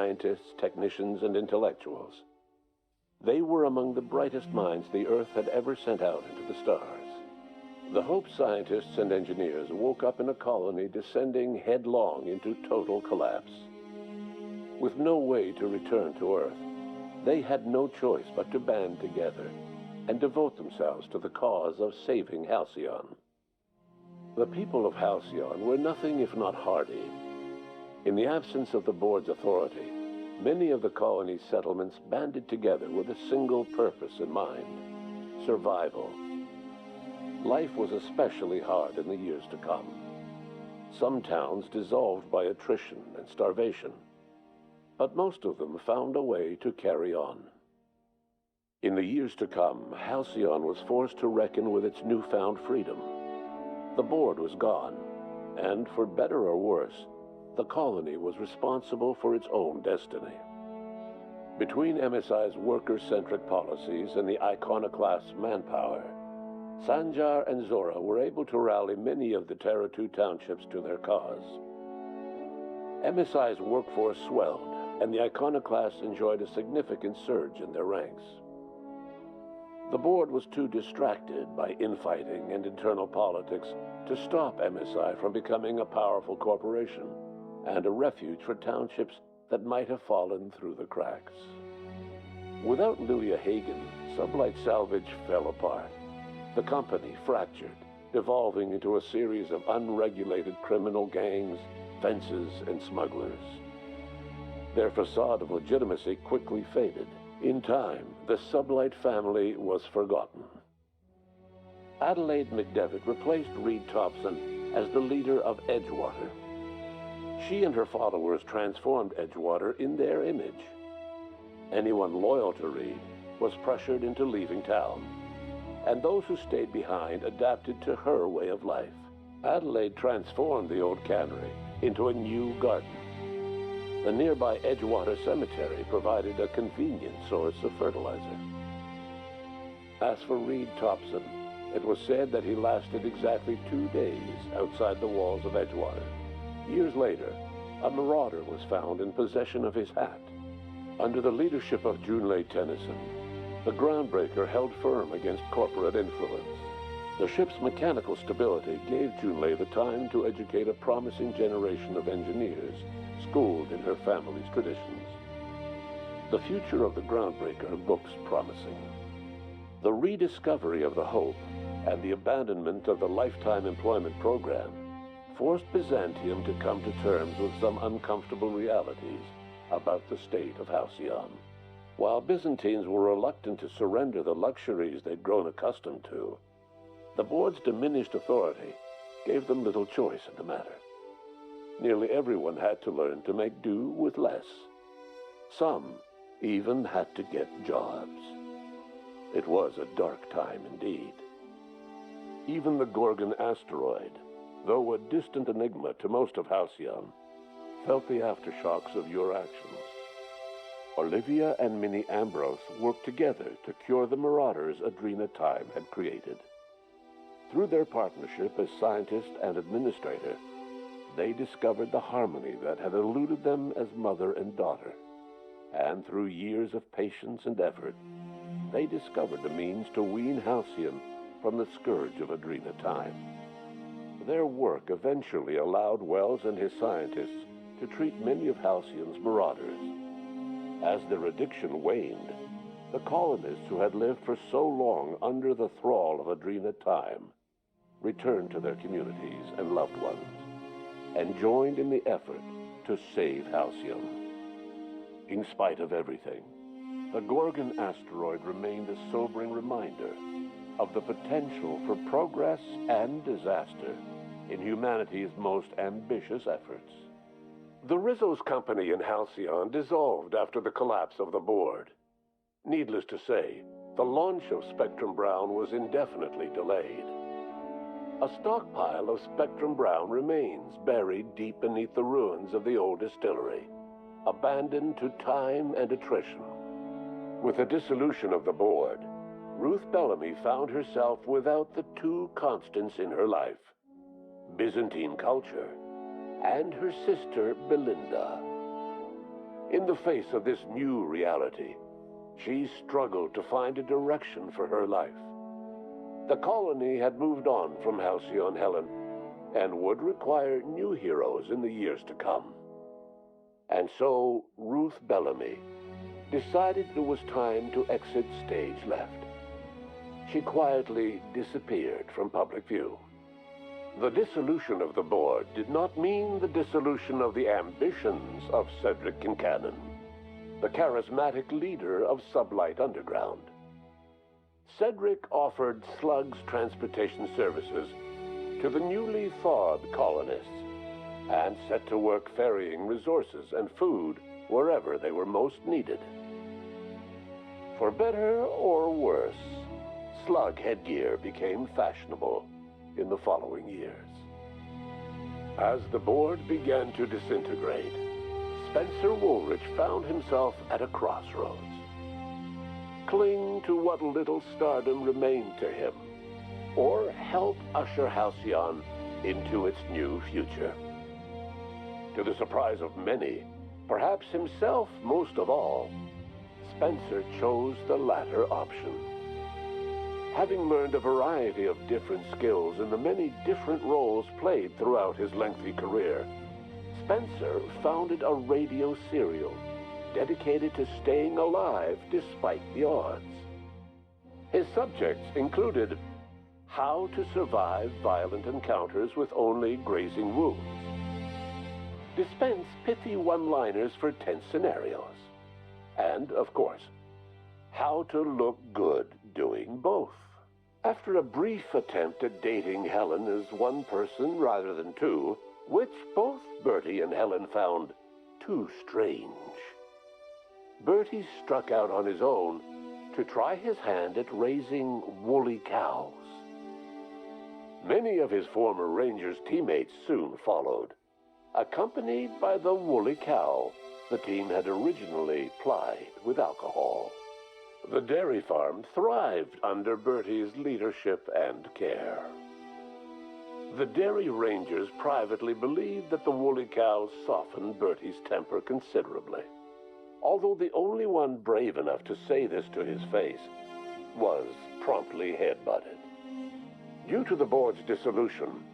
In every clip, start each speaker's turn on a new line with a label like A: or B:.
A: scientists, technicians, and intellectuals. They were among the brightest minds the Earth had ever sent out into the stars. The Hope scientists and engineers woke up in a colony descending headlong into total collapse. With no way to return to Earth, they had no choice but to band together and devote themselves to the cause of saving Halcyon. The people of Halcyon were nothing if not hardy. In the absence of the board's authority, many of the colony's settlements banded together with a single purpose in mind: survival. Life was especially hard in the years to come. Some towns dissolved by attrition and starvation, but most of them found a way to carry on. In the years to come, Halcyon was forced to reckon with its newfound freedom. The board was gone, and for better or worse, the colony was responsible for its own destiny. Between MSI's worker-centric policies and the iconoclast's manpower, Sanjar and Zora were able to rally many of the Terra 2 townships to their cause. MSI's workforce swelled, and the iconoclasts enjoyed a significant surge in their ranks. The board was too distracted by infighting and internal politics to stop MSI from becoming a powerful corporation and a refuge for townships that might have fallen through the cracks. Without Lilia Hagen, Sublight Salvage fell apart. The company fractured, devolving into a series of unregulated criminal gangs, fences, and smugglers. Their facade of legitimacy quickly faded. In time, the Sublight family was forgotten. Adelaide McDevitt replaced Reed Thompson as the leader of Edgewater. She and her followers transformed Edgewater in their image. Anyone loyal to Reed was pressured into leaving town, and those who stayed behind adapted to her way of life. Adelaide transformed the old cannery into a new garden. The nearby Edgewater Cemetery provided a convenient source of fertilizer. As for Reed Thompson, it was said that he lasted exactly 2 days outside the walls of Edgewater. Years later, a marauder was found in possession of his hat. Under the leadership of Junlei Tennyson, the groundbreaker held firm against corporate influence. The ship's mechanical stability gave Junlei the time to educate a promising generation of engineers, schooled in her family's traditions. The future of the groundbreaker looks promising. The rediscovery of the Hope and the abandonment of the lifetime employment program forced Byzantium to come to terms with some uncomfortable realities about the state of Halcyon. While Byzantines were reluctant to surrender the luxuries they'd grown accustomed to, the board's diminished authority gave them little choice in the matter. Nearly everyone had to learn to make do with less. Some even had to get jobs. It was a dark time indeed. Even the Gorgon asteroid, though a distant enigma to most of Halcyon, felt the aftershocks of your actions. Olivia and Minnie Ambrose worked together to cure the marauders Adrena Time had created. Through their partnership as scientist and administrator, they discovered the harmony that had eluded them as mother and daughter. And through years of patience and effort, they discovered a means to wean Halcyon from the scourge of Adrena Time. Their work eventually allowed Wells and his scientists to treat many of Halcyon's marauders. As their addiction waned, the colonists who had lived for so long under the thrall of Adrena Time returned to their communities and loved ones, and joined in the effort to save Halcyon. In spite of everything, the Gorgon asteroid remained a sobering reminder of the potential for progress and disaster in humanity's most ambitious efforts. The Rizzo's company in Halcyon dissolved after the collapse of the board. Needless to say, the launch of Spectrum Brown was indefinitely delayed. A stockpile of Spectrum Brown remains buried deep beneath the ruins of the old distillery, abandoned to time and attrition. With the dissolution of the board, Ruth Bellamy found herself without the two constants in her life: Byzantine culture and her sister Belinda. In the face of this new reality, she struggled to find a direction for her life. The colony had moved on from Halcyon Helen and would require new heroes in the years to come. And so Ruth Bellamy decided it was time to exit stage left. She quietly disappeared from public view. The dissolution of the board did not mean the dissolution of the ambitions of Cedric Kincannon, the charismatic leader of Sublight Underground. Cedric offered Slug's transportation services to the newly thawed colonists and set to work ferrying resources and food wherever they were most needed. For better or worse, Slug headgear became fashionable in the following years. As the board began to disintegrate, Spencer Woolrich found himself at a crossroads. Cling to what little stardom remained to him, or help usher Halcyon into its new future. To the surprise of many, perhaps himself most of all, Spencer chose the latter option. Having learned a variety of different skills in the many different roles played throughout his lengthy career, Spencer founded a radio serial dedicated to staying alive despite the odds. His subjects included how to survive violent encounters with only grazing wounds, dispense pithy one-liners for tense scenarios, and, of course, how to look good doing both. After a brief attempt at dating Helen as one person rather than two, which both Bertie and Helen found too strange, Bertie struck out on his own to try his hand at raising woolly cows. Many of his former Rangers teammates soon followed, accompanied by the woolly cow the team had originally plied with alcohol. The dairy farm thrived under Bertie's leadership and care. The Dairy Rangers privately believed that the woolly cows softened Bertie's temper considerably, although the only one brave enough to say this to his face was promptly headbutted. Due to the board's dissolution,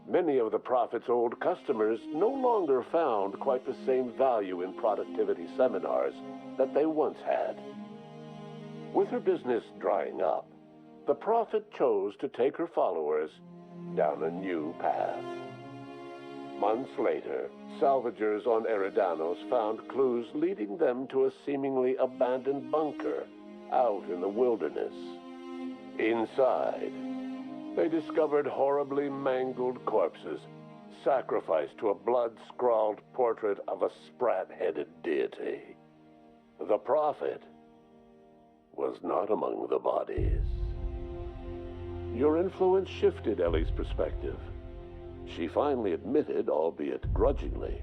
A: many of the Prophet's old customers no longer found quite the same value in productivity seminars that they once had. With her business drying up, the Prophet chose to take her followers down a new path. Months later, salvagers on Eridanos found clues leading them to a seemingly abandoned bunker out in the wilderness. Inside, they discovered horribly mangled corpses, sacrificed to a blood-scrawled portrait of a sprat-headed deity. The Prophet was not among the bodies. Your influence shifted Ellie's perspective. She finally admitted, albeit grudgingly,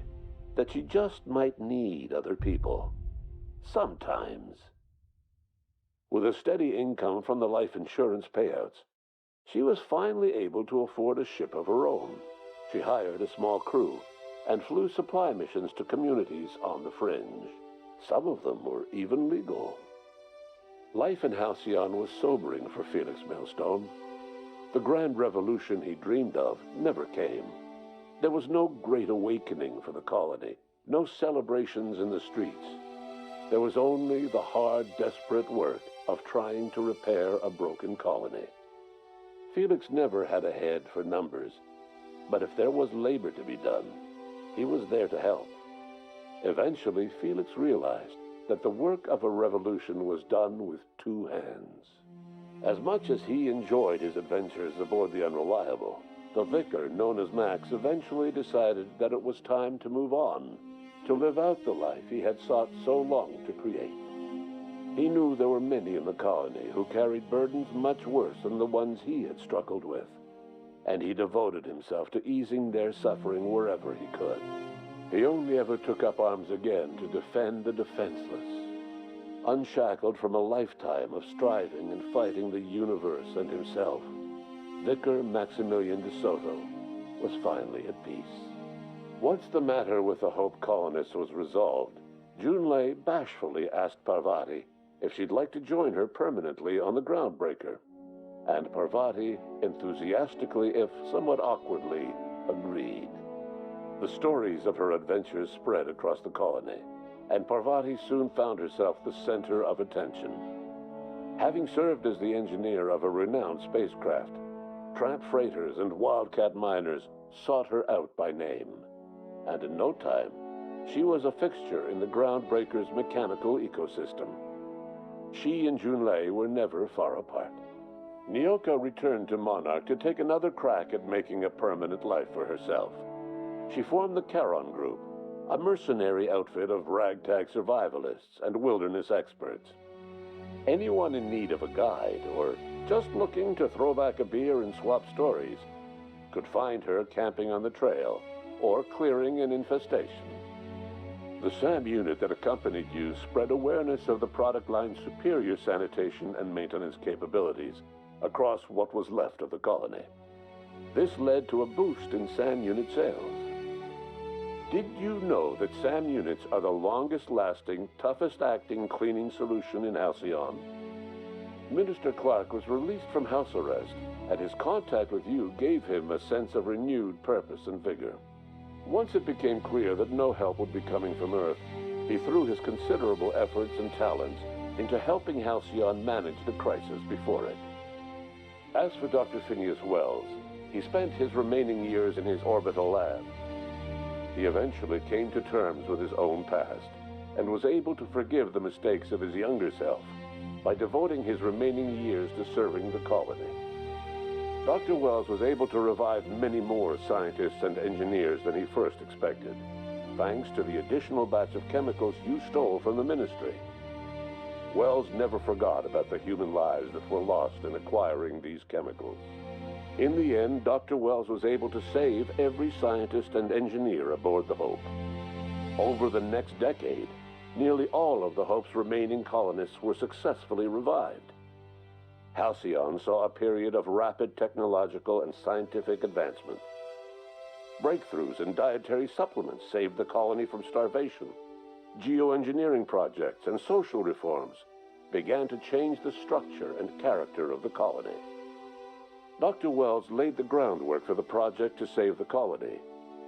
A: that she just might need other people. Sometimes. With a steady income from the life insurance payouts, she was finally able to afford a ship of her own. She hired a small crew and flew supply missions to communities on the fringe. Some of them were even legal. Life in Halcyon was sobering for Felix Millstone. The grand revolution he dreamed of never came. There was no great awakening for the colony, no celebrations in the streets. There was only the hard, desperate work of trying to repair a broken colony. Felix never had a head for numbers, but if there was labor to be done, he was there to help. Eventually, Felix realized that the work of a revolution was done with two hands. As much as he enjoyed his adventures aboard the Unreliable, the vicar, known as Max, eventually decided that it was time to move on, to live out the life he had sought so long to create. He knew there were many in the colony who carried burdens much worse than the ones he had struggled with, and he devoted himself to easing their suffering wherever he could. He only ever took up arms again to defend the defenseless. Unshackled from a lifetime of striving and fighting the universe and himself, Vicar Maximilian de Soto was finally at peace. Once the matter with the Hope colonists was resolved, Junlei bashfully asked Parvati if she'd like to join her permanently on the Groundbreaker, and Parvati enthusiastically, if somewhat awkwardly, agreed. The stories of her adventures spread across the colony, and Parvati soon found herself the center of attention. Having served as the engineer of a renowned spacecraft, tramp freighters and wildcat miners sought her out by name, and in no time, she was a fixture in the Groundbreaker's mechanical ecosystem. She and Junlei were never far apart. Nyoka returned to Monarch to take another crack at making a permanent life for herself. She formed the Charon Group, a mercenary outfit of ragtag survivalists and wilderness experts. Anyone in need of a guide, or just looking to throw back a beer and swap stories, could find her camping on the trail or clearing an infestation. The SAM unit that accompanied you spread awareness of the product line's superior sanitation and maintenance capabilities across what was left of the colony. This led to a boost in SAM unit sales. Did you know that SAM units are the longest-lasting, toughest-acting cleaning solution in Halcyon? Minister Clark was released from house arrest, and his contact with you gave him a sense of renewed purpose and vigor. Once it became clear that no help would be coming from Earth, he threw his considerable efforts and talents into helping Halcyon manage the crisis before it. As for Dr. Phineas Wells, he spent his remaining years in his orbital lab. He eventually came to terms with his own past and was able to forgive the mistakes of his younger self by devoting his remaining years to serving the colony. Dr. Wells was able to revive many more scientists and engineers than he first expected, thanks to the additional batch of chemicals you stole from the ministry. Wells never forgot about the human lives that were lost in acquiring these chemicals. In the end, Dr. Wells was able to save every scientist and engineer aboard the Hope. Over the next decade, nearly all of the Hope's remaining colonists were successfully revived. Halcyon saw a period of rapid technological and scientific advancement. Breakthroughs in dietary supplements saved the colony from starvation. Geoengineering projects and social reforms began to change the structure and character of the colony. Dr. Wells laid the groundwork for the project to save the colony,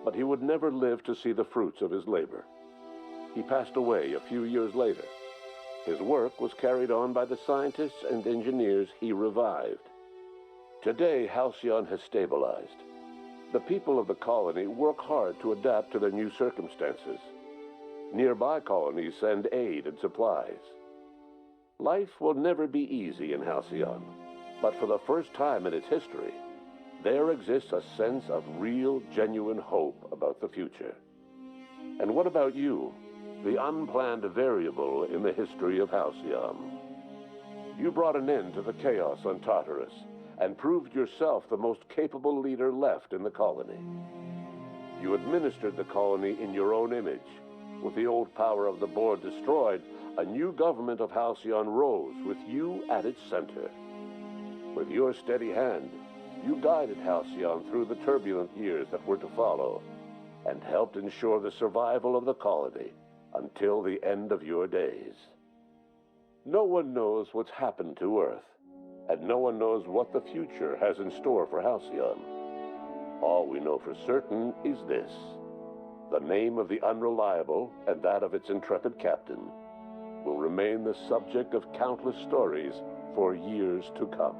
A: but he would never live to see the fruits of his labor. He passed away a few years later. His work was carried on by the scientists and engineers he revived. Today, Halcyon has stabilized. The people of the colony work hard to adapt to their new circumstances. Nearby colonies send aid and supplies. Life will never be easy in Halcyon, but for the first time in its history, there exists a sense of real, genuine hope about the future. And what about you, the unplanned variable in the history of Halcyon? You brought an end to the chaos on Tartarus and proved yourself the most capable leader left in the colony. You administered the colony in your own image. With the old power of the board destroyed, a new government of Halcyon rose with you at its center. With your steady hand, you guided Halcyon through the turbulent years that were to follow, and helped ensure the survival of the colony until the end of your days. No one knows what's happened to Earth, and no one knows what the future has in store for Halcyon. All we know for certain is this: the name of the Unreliable and that of its intrepid captain will remain the subject of countless stories for years to come.